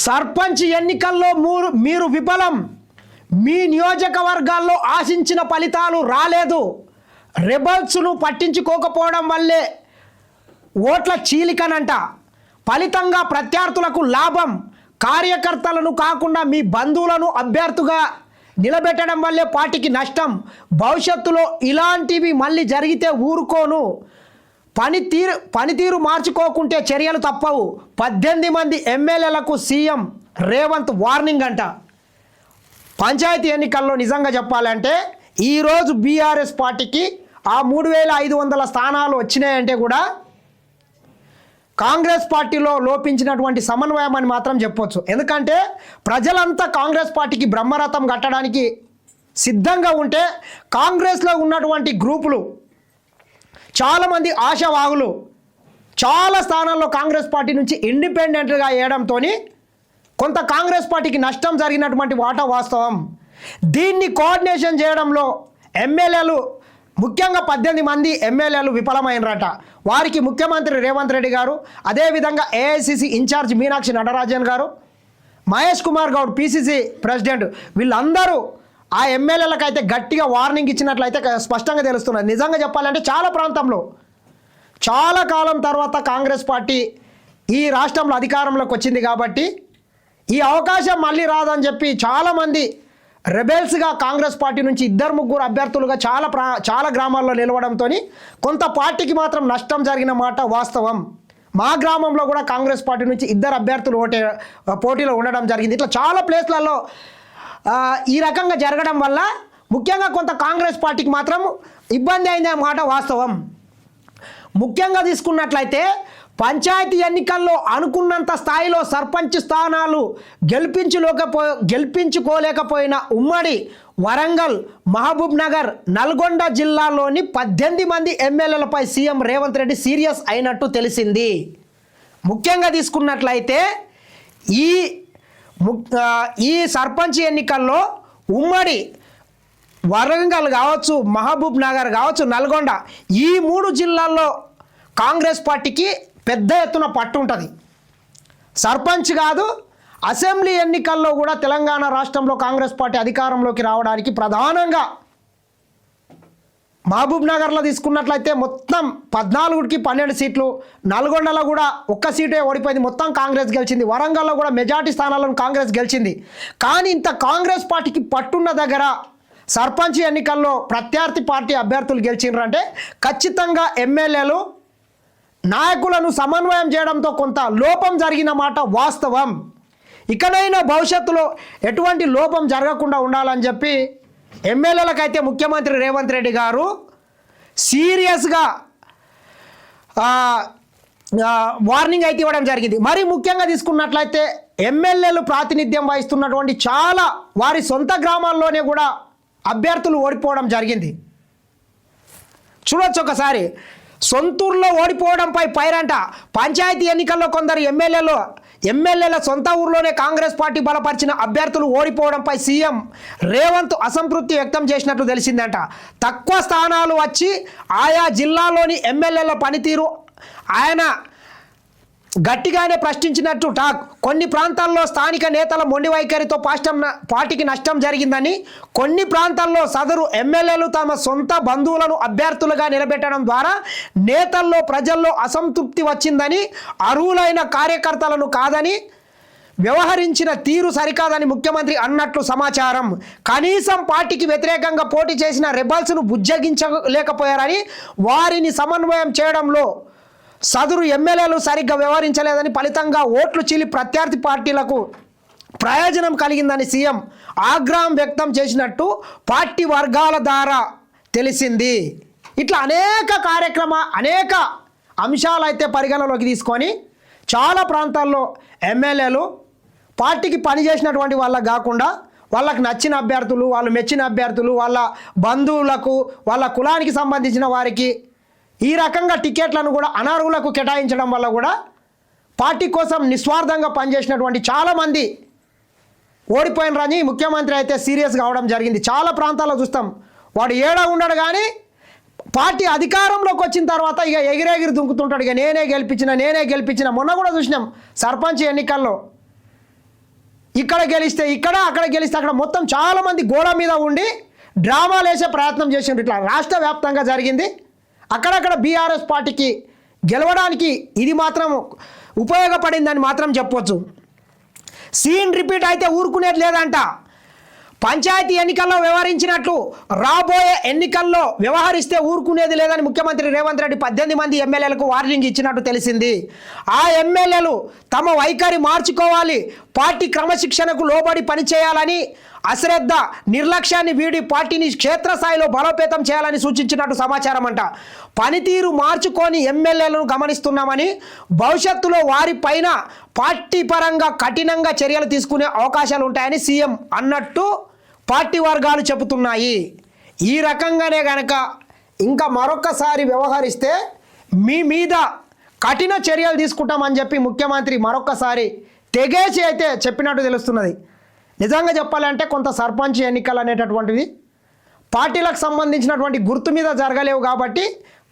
సర్పంచ్ ఎన్నికల్లో మీరు విఫలం. మీ నియోజకవర్గాల్లో ఆశించిన ఫలితాలు రాలేదు. రెబల్స్ను పట్టించుకోకపోవడం వల్లే ఓట్ల చీలికనంట. ఫలితంగా ప్రత్యర్థులకు లాభం. కార్యకర్తలను కాకుండా మీ బంధువులను అభ్యర్థిగా నిలబెట్టడం వల్లే పార్టీకి నష్టం. భవిష్యత్తులో ఇలాంటివి మళ్ళీ జరిగితే ఊరుకోను. పనితీరు మార్చుకోకుంటే చర్యలు తప్పవు. 18 మంది ఎమ్మెల్యేలకు సీఎం రేవంత్ వార్నింగ్ అంట. పంచాయతీ ఎన్నికల్లో నిజంగా చెప్పాలంటే ఈరోజు బీఆర్ఎస్ పార్టీకి ఆ 3500 స్థానాలు వచ్చినాయంటే కూడా కాంగ్రెస్ పార్టీలో లోపించినటువంటి సమన్వయం అని మాత్రం చెప్పొచ్చు. ఎందుకంటే ప్రజలంతా కాంగ్రెస్ పార్టీకి బ్రహ్మరథం కట్టడానికి సిద్ధంగా ఉంటే కాంగ్రెస్లో ఉన్నటువంటి గ్రూపులు చాలామంది ఆశావాహులు చాలా స్థానాల్లో కాంగ్రెస్ పార్టీ నుంచి ఇండిపెండెంట్గా వేయడంతో కొంత కాంగ్రెస్ పార్టీకి నష్టం జరిగినటువంటి వాటా వాస్తవం. దీన్ని కోఆర్డినేషన్ చేయడంలో ఎమ్మెల్యేలు ముఖ్యంగా 18 మంది ఎమ్మెల్యేలు విఫలమైనరట. వారికి ముఖ్యమంత్రి రేవంత్ రెడ్డి గారు, అదేవిధంగా ఏఐసిసి ఇన్ఛార్జ్ మీనాక్షి నటరాజన్ గారు, మహేష్ కుమార్ గౌడ్ పిసిసి ప్రెసిడెంట్, వీళ్ళందరూ ఆ ఎమ్మెల్యేలకైతే గట్టిగా వార్నింగ్ ఇచ్చినట్లయితే స్పష్టంగా తెలుస్తున్నది. నిజంగా చెప్పాలంటే చాలా ప్రాంతంలో చాలా కాలం తర్వాత కాంగ్రెస్ పార్టీ ఈ రాష్ట్రంలో అధికారంలోకి వచ్చింది కాబట్టి ఈ అవకాశం మళ్ళీ రాదని చెప్పి చాలామంది రెబెల్స్గా కాంగ్రెస్ పార్టీ నుంచి 2-3 అభ్యర్థులుగా చాలా గ్రామాల్లో నిలవడంతో కొంత పార్టీకి మాత్రం నష్టం జరిగిన మాట వాస్తవం. మా గ్రామంలో కూడా కాంగ్రెస్ పార్టీ నుంచి 2 అభ్యర్థులు పోటీలో ఉండడం జరిగింది. ఇట్లా చాలా ప్లేస్లలో ఈ రకంగా జరగడం వల్ల ముఖ్యంగా కొంత కాంగ్రెస్ పార్టీకి మాత్రం ఇబ్బంది అయిందే మాట వాస్తవం. ముఖ్యంగా తీసుకున్నట్లయితే పంచాయతీ ఎన్నికల్లో అనుకున్నంత స్థాయిలో సర్పంచ్ స్థానాలు గెలిపించుకోలేకపోయిన ఉమ్మడి వరంగల్, మహబూబ్ నగర్, నల్గొండ జిల్లాలోని 18 మంది ఎమ్మెల్యేలపై సీఎం రేవంత్ రెడ్డి సీరియస్ అయినట్టు తెలిసింది. ముఖ్యంగా తీసుకున్నట్లయితే ఈ సర్పంచ్ ఎన్నికల్లో ఉమ్మడి వరంగల్ కావచ్చు, మహబూబ్ నగర్ కావచ్చు, నల్గొండ, ఈ 3 జిల్లాల్లో కాంగ్రెస్ పార్టీకి పెద్ద ఎత్తున పట్టు ఉంటుంది. సర్పంచ్ కాదు, అసెంబ్లీ ఎన్నికల్లో కూడా తెలంగాణ రాష్ట్రంలో కాంగ్రెస్ పార్టీ అధికారంలోకి రావడానికి ప్రధానంగా మహబూబ్ నగర్లో తీసుకున్నట్లయితే మొత్తం 14కి 12 సీట్లు, నల్గొండలో కూడా 1 సీటే ఓడిపోయింది, మొత్తం కాంగ్రెస్ గెలిచింది. వరంగల్లో కూడా మెజార్టీ స్థానాలను కాంగ్రెస్ గెలిచింది. కానీ ఇంత కాంగ్రెస్ పార్టీకి పట్టున్న దగ్గర సర్పంచ్ ఎన్నికల్లో ప్రత్యర్థి పార్టీ అభ్యర్థులు గెలిచిండ్రంటే ఖచ్చితంగా ఎమ్మెల్యేలు నాయకులను సమన్వయం చేయడంతో కొంత లోపం జరిగిన మాట వాస్తవం. ఇకనైనా భవిష్యత్తులో ఎటువంటి లోపం జరగకుండా ఉండాలని చెప్పి ఎమ్మెల్యేలకైతే ముఖ్యమంత్రి రేవంత్ రెడ్డి గారు సీరియస్గా వార్నింగ్ అయితే ఇవ్వడం జరిగింది. మరి ముఖ్యంగా తీసుకున్నట్లయితే ఎమ్మెల్యేలు ప్రాతినిధ్యం వహిస్తున్నటువంటి చాలా వారి సొంత గ్రామాల్లోనే కూడా అభ్యర్థులు ఓడిపోవడం జరిగింది. చూడొచ్చు ఒకసారి. సొంతూరులో ఓడిపోవడంపై పైరంట. పంచాయతీ ఎన్నికల్లో కొందరు ఎమ్మెల్యేల సొంత ఊర్లోనే కాంగ్రెస్ పార్టీ బలపరిచిన అభ్యర్థులు ఓడిపోవడంపై సీఎం రేవంత్ అసంతృప్తి వ్యక్తం చేసినట్టు తెలిసిందంట. తక్కువ స్థానాలు వచ్చి ఆయా జిల్లాలోని ఎమ్మెల్యేల పనితీరు ఆయన గట్టిగానే ప్రశ్నించినట్టు టాక్. కొన్ని ప్రాంతాల్లో స్థానిక నేతల మొండి వైఖరితో పార్టీకి నష్టం జరిగిందని, కొన్ని ప్రాంతాల్లో సదరు ఎమ్మెల్యేలు తమ సొంత బంధువులను అభ్యర్థులుగా నిలబెట్టడం ద్వారా నేతల్లో ప్రజల్లో అసంతృప్తి వచ్చిందని, అర్హులైన కార్యకర్తలను కాదని వ్యవహరించిన తీరు సరికాదని ముఖ్యమంత్రి అన్నట్లు సమాచారం. కనీసం పార్టీకి వ్యతిరేకంగా పోటీ చేసిన రెబల్స్ను బుజ్జగించలేకపోయారని, వారిని సమన్వయం చేయడంలో సదరు ఎమ్మెల్యేలు సరిగ్గా వ్యవహరించలేదని, ఫలితంగా ఓట్లు చీలి ప్రత్యర్థి పార్టీలకు ప్రయోజనం కలిగిందని సీఎం ఆగ్రహం వ్యక్తం చేసినట్టు పార్టీ వర్గాల ద్వారా తెలిసింది. ఇట్లా అనేక అంశాలు అయితే పరిగణలోకి తీసుకొని చాలా ప్రాంతాల్లో ఎమ్మెల్యేలు పార్టీకి పనిచేసినటువంటి వాళ్ళకు కాకుండా వాళ్ళకు నచ్చిన అభ్యర్థులు, వాళ్ళు మెచ్చిన అభ్యర్థులు, వాళ్ళ బంధువులకు, వాళ్ళ కులానికి సంబంధించిన వారికి ఈ రకంగా టికెట్లను కూడా అనర్హులకు కేటాయించడం వల్ల కూడా పార్టీ కోసం నిస్వార్థంగా పనిచేసినటువంటి చాలామంది ఓడిపోయినరని ముఖ్యమంత్రి అయితే సీరియస్ కావడం జరిగింది. చాలా ప్రాంతాల్లో చూస్తాం, వాడు ఏడా ఉండడు కానీ పార్టీ అధికారంలోకి వచ్చిన తర్వాత ఇక ఎగిరెగిరి దుంకుతుంటాడు. ఇక నేనే గెలిపించిన. మొన్న కూడా చూసినాం సర్పంచ్ ఎన్నికల్లో ఇక్కడ గెలిస్తే ఇక్కడ, అక్కడ గెలిస్తే అక్కడ, మొత్తం చాలామంది గోడ మీద ఉండి డ్రామాలు వేసే ప్రయత్నం చేసిండ్రు. ఇట్లా రాష్ట్ర వ్యాప్తంగా జరిగింది. అక్కడక్కడ బీఆర్ఎస్ పార్టీకి గెలవడానికి ఇది మాత్రం ఉపయోగపడిందని మాత్రం చెప్పవచ్చు. సీన్ రిపీట్ అయితే ఊరుకునేది లేదంట. పంచాయతీ ఎన్నికల్లో వ్యవహరించినట్లు రాబోయే ఎన్నికల్లో వ్యవహరిస్తే ఊరుకునేది లేదని ముఖ్యమంత్రి రేవంత్ రెడ్డి 18 మంది ఎమ్మెల్యేలకు వార్నింగ్ ఇచ్చినట్టు తెలిసింది. ఆ ఎమ్మెల్యేలు తమ వైఖరి మార్చుకోవాలి, పార్టీ క్రమశిక్షణకు లోబడి పనిచేయాలని, అశ్రద్ధ నిర్లక్ష్యాన్ని వీడి పార్టీని క్షేత్రస్థాయిలో బలోపేతం చేయాలని సూచించినట్టు సమాచారం అంట. పనితీరు మార్చుకొని ఎమ్మెల్యేలను గమనిస్తున్నామని, భవిష్యత్తులో వారి పైన పార్టీ పరంగా కఠినంగా చర్యలు తీసుకునే అవకాశాలు ఉంటాయని సీఎం అన్నట్టు పార్టీ వర్గాలు చెబుతున్నాయి. ఈ రకంగానే గనక ఇంకా మరొకసారి వ్యవహరిస్తే మీ మీద కఠిన చర్యలు తీసుకుంటామని చెప్పి ముఖ్యమంత్రి మరొకసారి తెగేసి అయితే చెప్పినట్టు తెలుస్తున్నది. నిజంగా చెప్పాలంటే కొంత సర్పంచ్ ఎన్నికలు అనేటటువంటివి పార్టీలకు సంబంధించినటువంటి గుర్తు మీద జరగలేవు కాబట్టి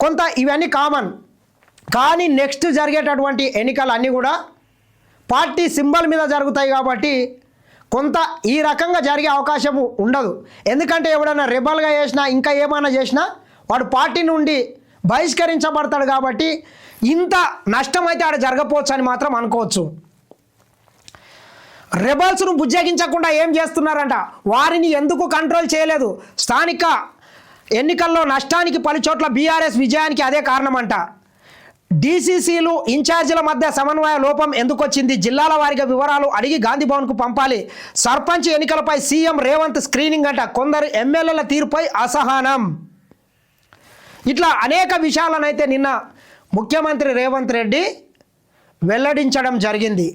కొంత ఇవన్నీ కామన్. కానీ నెక్స్ట్ జరిగేటటువంటి ఎన్నికలు అన్నీ కూడా పార్టీ సింబల్ మీద జరుగుతాయి కాబట్టి కొంత ఈ రకంగా జరిగే అవకాశం ఉండదు. ఎందుకంటే ఎవడైనా రెబల్గా చేసినా ఇంకా ఏమైనా చేసినా వాడు పార్టీ నుండి బహిష్కరించబడతాడు కాబట్టి ఇంత నష్టం అయితే ఆడ జరగకపోవచ్చు అని మాత్రం అనుకోవచ్చు. రెబల్స్ను బుజ్జగించకుండా ఏం చేస్తున్నారంట, వారిని ఎందుకు కంట్రోల్ చేయలేదు? స్థానిక ఎన్నికల్లో నష్టానికి పలుచోట్ల బీఆర్ఎస్ విజయానికి అదే కారణమంట. డీసీసీలు ఇన్ఛార్జీల మధ్య సమన్వయ లోపం ఎందుకు వచ్చింది? జిల్లాల వారీగా వివరాలు అడిగి గాంధీ భవన్కు పంపాలి. సర్పంచ్ ఎన్నికలపై సీఎం రేవంత్ స్క్రీనింగ్ అంట. కొందరు ఎమ్మెల్యేల తీరుపై అసహనం. ఇట్లా అనేక విషయాలనైతే నిన్న ముఖ్యమంత్రి రేవంత్ రెడ్డి వెల్లడించడం జరిగింది.